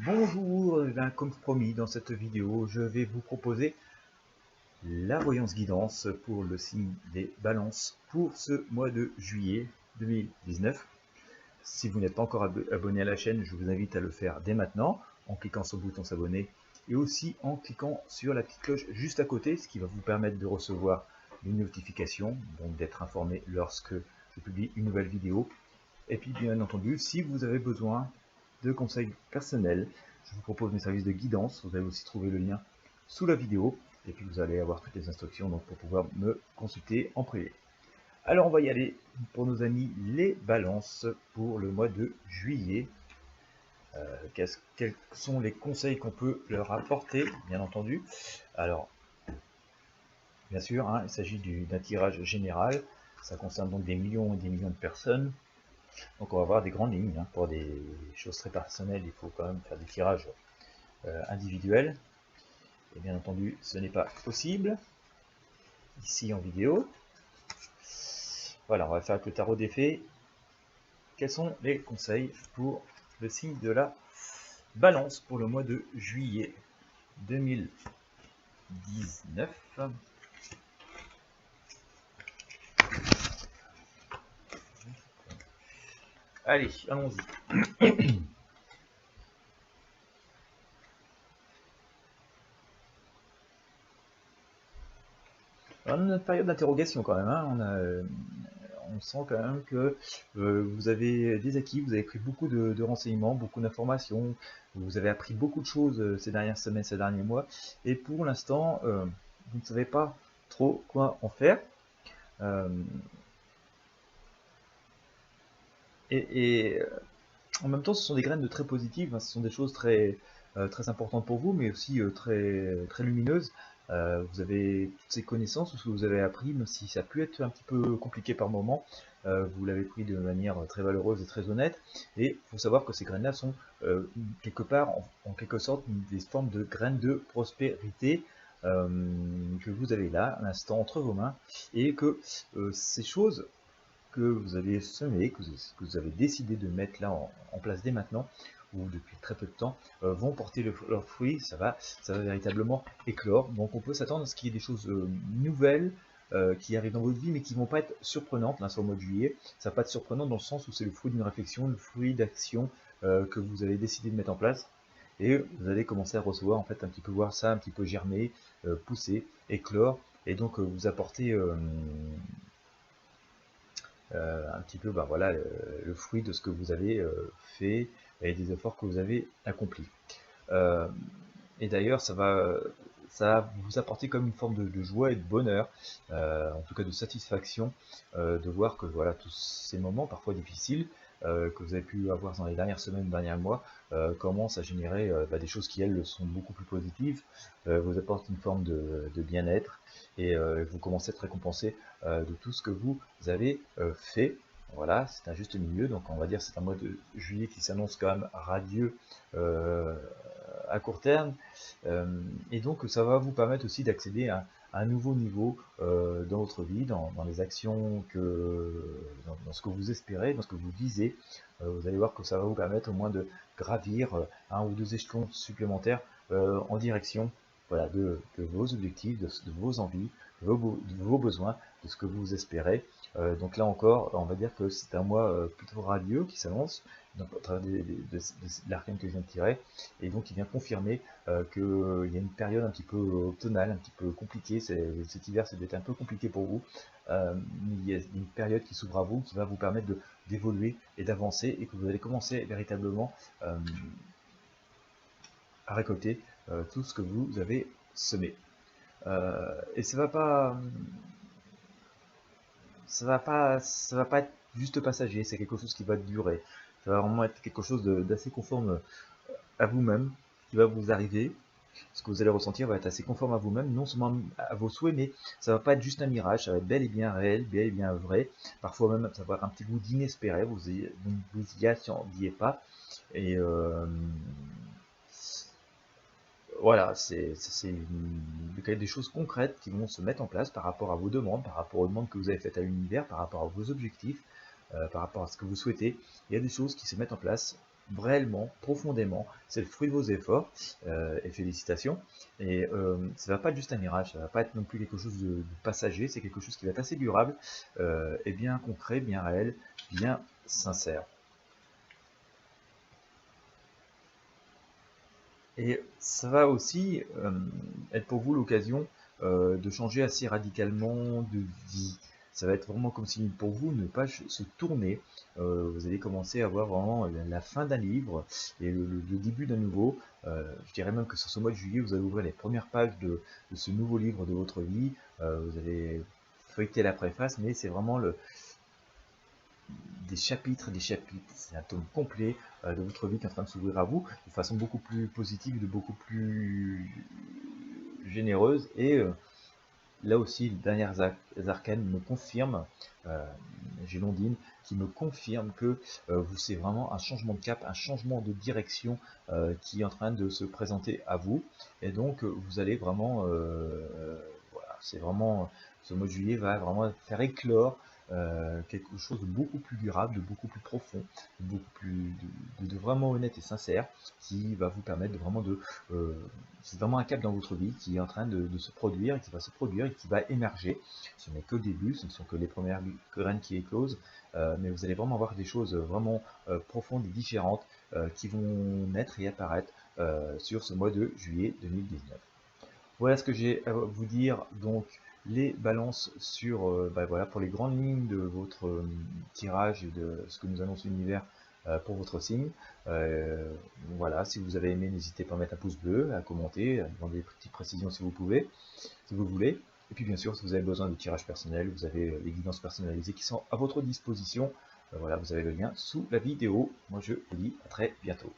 Bonjour, comme promis dans cette vidéo, je vais vous proposer la voyance guidance pour le signe des balances pour ce mois de juillet 2019. Si vous n'êtes pas encore abonné à la chaîne, je vous invite à le faire dès maintenant en cliquant sur le bouton s'abonner et aussi en cliquant sur la petite cloche juste à côté, ce qui va vous permettre de recevoir les notifications, donc d'être informé lorsque je publie une nouvelle vidéo. Et puis bien entendu, si vous avez besoin de conseils personnels, je vous propose mes services de guidance. Vous allez aussi trouver le lien sous la vidéo. Et puis vous allez avoir toutes les instructions donc, pour pouvoir me consulter en privé. Alors on va y aller pour nos amis les balances pour le mois de juillet. Quels sont les conseils qu'on peut leur apporter, bien entendu. Alors, bien sûr, il s'agit d'un tirage général. Ça concerne donc des millions et des millions de personnes. Donc on va avoir des grandes lignes. Pour des choses très personnelles, il faut quand même faire des tirages individuels. Et bien entendu, ce n'est pas possible ici en vidéo. Voilà, on va faire avec le tarot des fées. Quels sont les conseils pour le signe de la Balance pour le mois de juillet 2019? Allez, allons-y. On a notre période d'interrogation quand même. On sent quand même que vous avez des acquis, vous avez pris beaucoup de renseignements, beaucoup d'informations, vous avez appris beaucoup de choses ces dernières semaines, ces derniers mois, et pour l'instant, vous ne savez pas trop quoi en faire. Et en même temps, ce sont des graines de très positives, ce sont des choses très, très importantes pour vous, mais aussi très, très lumineuses. Vous avez toutes ces connaissances, tout ce que vous avez appris, même si ça a pu être un petit peu compliqué par moment, vous l'avez pris de manière très valeureuse et très honnête. Et il faut savoir que ces graines-là sont quelque part, en quelque sorte, des formes de graines de prospérité que vous avez là, à l'instant, entre vos mains, et que ces choses que vous avez semé, que vous avez décidé de mettre là en place dès maintenant, ou depuis très peu de temps, vont porter leurs fruits, ça va véritablement éclore. Donc on peut s'attendre à ce qu'il y ait des choses nouvelles qui arrivent dans votre vie, mais qui ne vont pas être surprenantes là, sur le mois de juillet. Ça va pas être surprenant dans le sens où c'est le fruit d'une réflexion, le fruit d'action que vous avez décidé de mettre en place. Et vous allez commencer à recevoir, en fait, un petit peu voir ça, un petit peu germer, pousser, éclore, et donc vous apporter un petit peu voilà, le fruit de ce que vous avez fait et des efforts que vous avez accomplis. Et d'ailleurs, ça va vous apporter comme une forme de joie et de bonheur, en tout cas de satisfaction, de voir que voilà, tous ces moments parfois difficiles que vous avez pu avoir dans les dernières semaines, derniers mois, commencent à générer des choses qui, elles, sont beaucoup plus positives, vous apportent une forme de bien-être, et vous commencez à être récompensé de tout ce que vous avez fait. Voilà, c'est un juste milieu, donc on va dire c'est un mois de juillet qui s'annonce quand même radieux à court terme, et donc ça va vous permettre aussi d'accéder à un nouveau niveau dans votre vie, dans les actions, dans ce que vous espérez, dans ce que vous visez. Vous allez voir que ça va vous permettre au moins de gravir un ou deux échelons supplémentaires en direction voilà, de vos objectifs, de vos envies, de vos besoins, de ce que vous espérez. Donc là encore, on va dire que c'est un mois plutôt radieux qui s'annonce, donc au travers de l'arcane que je viens de tirer, et donc il vient confirmer qu'il y a une période un petit peu automnale, un petit peu compliquée. Cet hiver, ça doit être un peu compliqué pour vous, mais il y a une période qui s'ouvre à vous, qui va vous permettre d'évoluer et d'avancer, et que vous allez commencer véritablement à récolter tout ce que vous avez semé. Et ça va pas être juste passager, c'est quelque chose qui va durer. Ça va vraiment être quelque chose d'assez conforme à vous-même, qui va vous arriver. Ce que vous allez ressentir va être assez conforme à vous-même, non seulement à vos souhaits, mais ça va pas être juste un mirage, ça va être bel et bien réel, bel et bien vrai. Parfois même, ça va avoir un petit goût d'inespéré, vous y attendiez pas. Et voilà, c'est des choses concrètes qui vont se mettre en place par rapport à vos demandes, par rapport aux demandes que vous avez faites à l'univers, par rapport à vos objectifs, par rapport à ce que vous souhaitez. Il y a des choses qui se mettent en place réellement, profondément, c'est le fruit de vos efforts, et félicitations. Et ça va pas être juste un mirage, ça va pas être non plus quelque chose de passager, c'est quelque chose qui va être assez durable, et bien concret, bien réel, bien sincère. Et ça va aussi être pour vous l'occasion de changer assez radicalement de vie. Ça va être vraiment comme si pour vous une page se tournait. Vous allez commencer à voir vraiment la fin d'un livre et le début d'un nouveau. Je dirais même que sur ce mois de juillet, vous allez ouvrir les premières pages de ce nouveau livre de votre vie. Vous allez feuilleter la préface, mais c'est vraiment des chapitres, c'est un tome complet de votre vie qui est en train de s'ouvrir à vous, de façon beaucoup plus positive, de beaucoup plus généreuse. Et là aussi, les dernières arcanes me confirment, euh, j'ai Londine, qui me confirme que c'est vraiment un changement de cap, un changement de direction qui est en train de se présenter à vous. Et donc, vous allez vraiment, voilà, c'est vraiment, ce mois de juillet va vraiment faire éclore quelque chose de beaucoup plus durable, de beaucoup plus profond, de beaucoup plus de vraiment honnête et sincère, qui va vous permettre de vraiment c'est vraiment un cap dans votre vie qui est en train de se produire, et qui va se produire et qui va émerger. Ce n'est que le début, ce ne sont que les premières graines qui éclosent, mais vous allez vraiment avoir des choses vraiment profondes et différentes qui vont naître et apparaître sur ce mois de juillet 2019. Voilà ce que j'ai à vous dire. Donc, les balances sur, voilà, pour les grandes lignes de votre tirage et de ce que nous annonce l'univers pour votre signe. Euh, voilà, si vous avez aimé, n'hésitez pas à mettre un pouce bleu, à commenter, à demander des petites précisions si vous pouvez, si vous voulez. Et puis bien sûr, si vous avez besoin de tirage personnel, vous avez les guidances personnalisées qui sont à votre disposition. Voilà, vous avez le lien sous la vidéo. Moi, je vous dis à très bientôt.